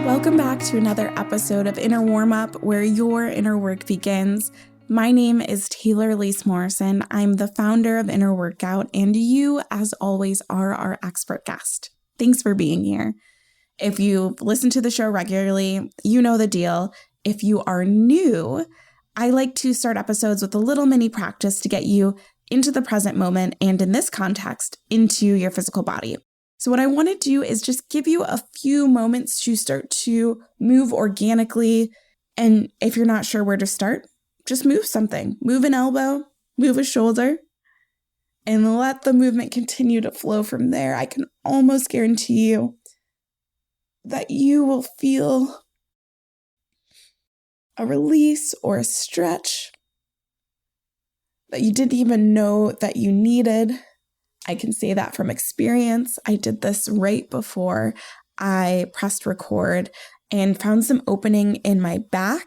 Welcome back to another episode of Inner Warmup, where your inner work begins. My name is Taylor Lace Morrison. I'm the founder of Inner Workout, and you, as always, are our expert guest. Thanks for being here. If you've listened to the show regularly, you know the deal. If you are new, I like to start episodes with a little mini practice to get you into the present moment, and in this context, into your physical body. So what I want to do is just give you a few moments to start to move organically. And if you're not sure where to start, just move something. Move an elbow, move a shoulder, and let the movement continue to flow from there. I can almost guarantee you that you will feel a release or a stretch that you didn't even know that you needed. I can say that from experience. I did this right before I pressed record and found some opening in my back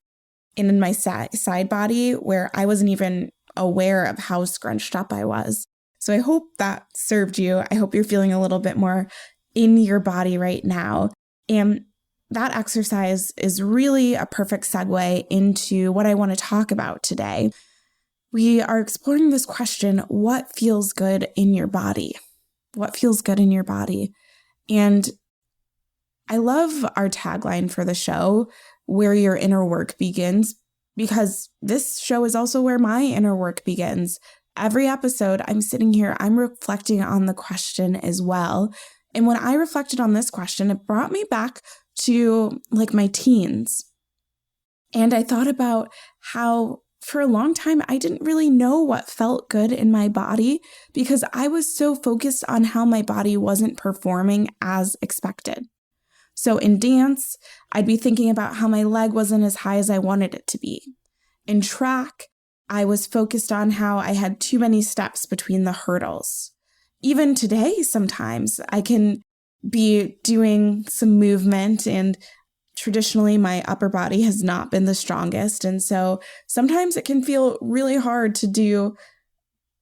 and in my side body where I wasn't even aware of how scrunched up I was. So I hope that served you. I hope you're feeling a little bit more in your body right now. And that exercise is really a perfect segue into what I want to talk about today. We are exploring this question, what feels good in your body? What feels good in your body? And I love our tagline for the show, where your inner work begins, because this show is also where my inner work begins. Every episode, I'm sitting here, I'm reflecting on the question as well. And when I reflected on this question, it brought me back to like my teens. And I thought about how for a long time, I didn't really know what felt good in my body because I was so focused on how my body wasn't performing as expected. So in dance, I'd be thinking about how my leg wasn't as high as I wanted it to be. In track, I was focused on how I had too many steps between the hurdles. Even today, sometimes I can be doing some movement, and traditionally, my upper body has not been the strongest. And so sometimes it can feel really hard to do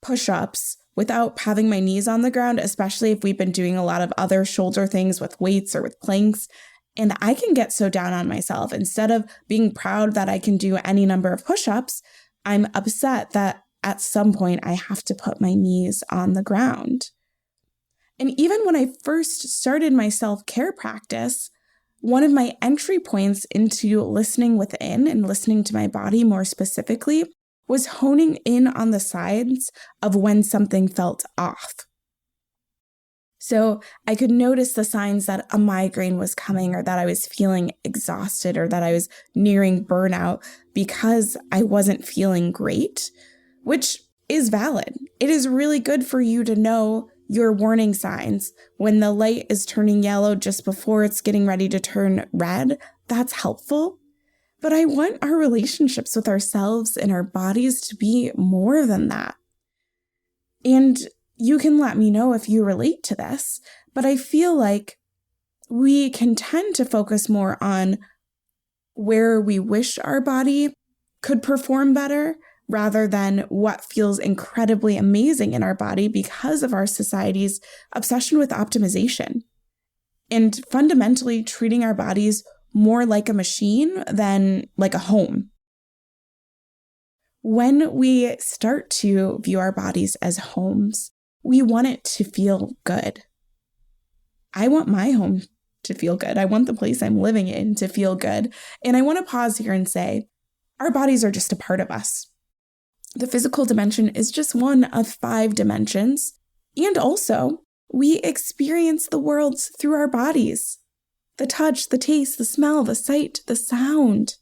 push-ups without having my knees on the ground, especially if we've been doing a lot of other shoulder things with weights or with planks. And I can get so down on myself. Instead of being proud that I can do any number of push-ups, I'm upset that at some point I have to put my knees on the ground. And even when I first started my self-care practice, one of my entry points into listening within and listening to my body more specifically was honing in on the signs of when something felt off. So I could notice the signs that a migraine was coming, or that I was feeling exhausted, or that I was nearing burnout because I wasn't feeling great, which is valid. It is really good for you to know your warning signs. When the light is turning yellow just before it's getting ready to turn red, that's helpful. But I want our relationships with ourselves and our bodies to be more than that. And you can let me know if you relate to this, but I feel like we can tend to focus more on where we wish our body could perform better, rather than what feels incredibly amazing in our body because of our society's obsession with optimization and fundamentally treating our bodies more like a machine than like a home. When we start to view our bodies as homes, we want it to feel good. I want my home to feel good. I want the place I'm living in to feel good. And I want to pause here and say, our bodies are just a part of us. The physical dimension is just one of 5 dimensions. And also, we experience the world through our bodies. The touch, the taste, the smell, the sight, the sound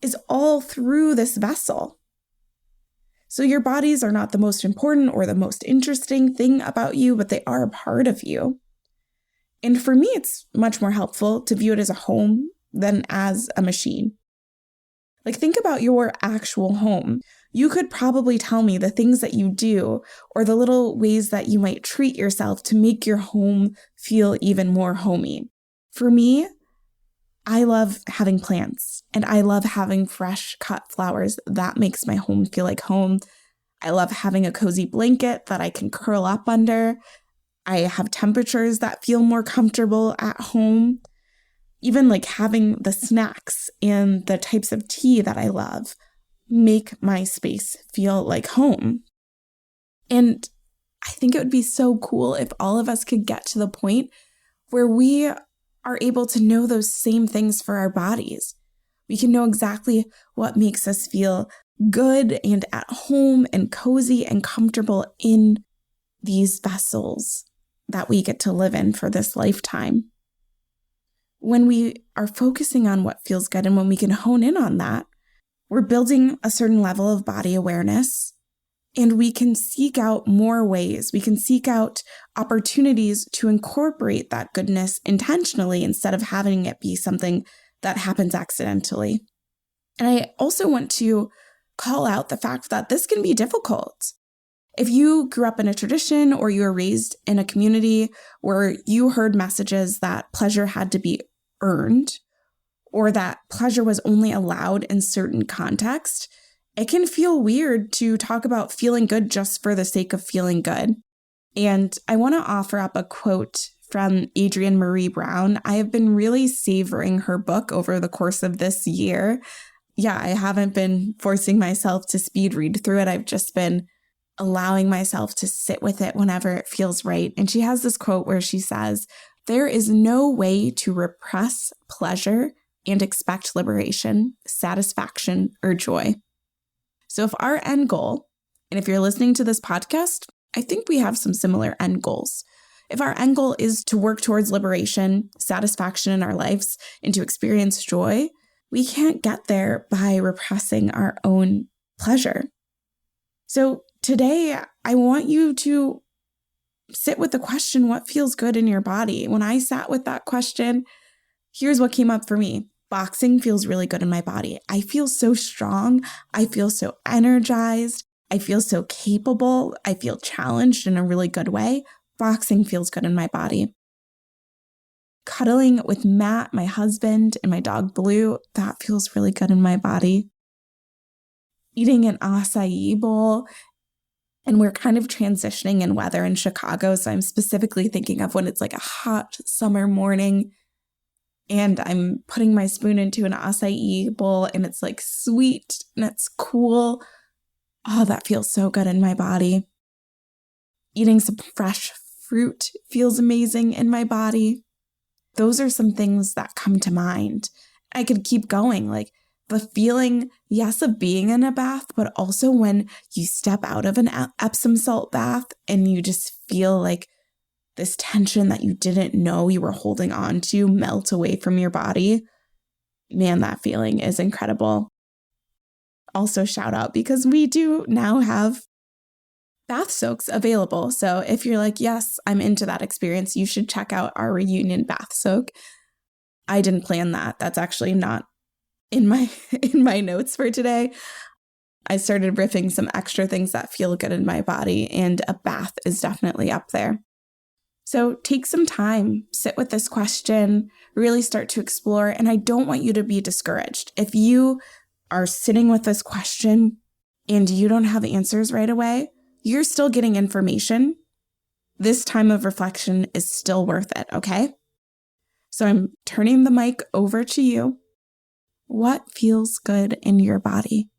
is all through this vessel. So your bodies are not the most important or the most interesting thing about you, but they are a part of you. And for me, it's much more helpful to view it as a home than as a machine. Like, think about your actual home. You could probably tell me the things that you do or the little ways that you might treat yourself to make your home feel even more homey. For me, I love having plants and I love having fresh cut flowers. That makes my home feel like home. I love having a cozy blanket that I can curl up under. I have temperatures that feel more comfortable at home. Even like having the snacks and the types of tea that I love make my space feel like home. And I think it would be so cool if all of us could get to the point where we are able to know those same things for our bodies. We can know exactly what makes us feel good and at home and cozy and comfortable in these vessels that we get to live in for this lifetime. When we are focusing on what feels good and when we can hone in on that, we're building a certain level of body awareness, and we can seek out more ways. We can seek out opportunities to incorporate that goodness intentionally instead of having it be something that happens accidentally. And I also want to call out the fact that this can be difficult. If you grew up in a tradition or you were raised in a community where you heard messages that pleasure had to be earned or that pleasure was only allowed in certain contexts, it can feel weird to talk about feeling good just for the sake of feeling good. And I want to offer up a quote from Adrienne Maree Brown. I have been really savoring her book over the course of this year. Yeah, I haven't been forcing myself to speed read through it. I've just been allowing myself to sit with it whenever it feels right. And she has this quote where she says, "There is no way to repress pleasure and expect liberation, satisfaction, or joy." So if our end goal, and if you're listening to this podcast, I think we have some similar end goals. If our end goal is to work towards liberation, satisfaction in our lives, and to experience joy, we can't get there by repressing our own pleasure. So today, I want you to sit with the question, what feels good in your body? When I sat with that question, here's what came up for me. Boxing feels really good in my body. I feel so strong. I feel so energized. I feel so capable. I feel challenged in a really good way. Boxing feels good in my body. Cuddling with Matt, my husband, and my dog Blue, that feels really good in my body. Eating an acai bowl, and we're kind of transitioning in weather in Chicago, so I'm specifically thinking of when it's like a hot summer morning and I'm putting my spoon into an acai bowl and it's like sweet and it's cool. Oh, that feels so good in my body. Eating some fresh fruit feels amazing in my body. Those are some things that come to mind. I could keep going, like the feeling, yes, of being in a bath, but also when you step out of an Epsom salt bath and you just feel like this tension that you didn't know you were holding on to melt away from your body. Man, that feeling is incredible. Also, shout out because we do now have bath soaks available. So if you're like, yes, I'm into that experience, you should check out our reunion bath soak. I didn't plan that. That's actually not in my notes for today. I started riffing some extra things that feel good in my body, and a bath is definitely up there. So take some time, sit with this question, really start to explore. And I don't want you to be discouraged. If you are sitting with this question and you don't have answers right away, you're still getting information. This time of reflection is still worth it, okay? So I'm turning the mic over to you. What feels good in your body?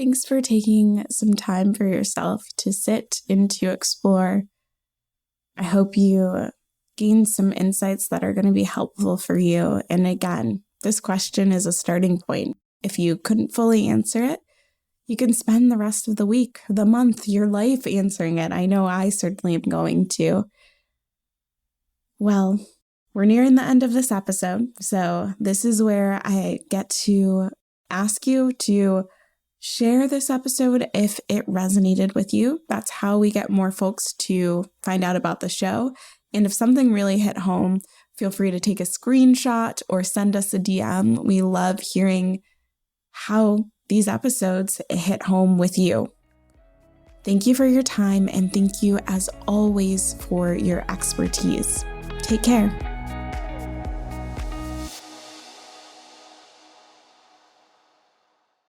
Thanks for taking some time for yourself to sit and to explore. I hope you gain some insights that are going to be helpful for you. And again, this question is a starting point. If you couldn't fully answer it, you can spend the rest of the week, the month, your life answering it. I know I certainly am going to. Well, we're nearing the end of this episode, so this is where I get to ask you to share this episode if it resonated with you. That's how we get more folks to find out about the show. And if something really hit home, feel free to take a screenshot or send us a DM. We love hearing how these episodes hit home with you. Thank you for your time, and thank you as always for your expertise. Take care.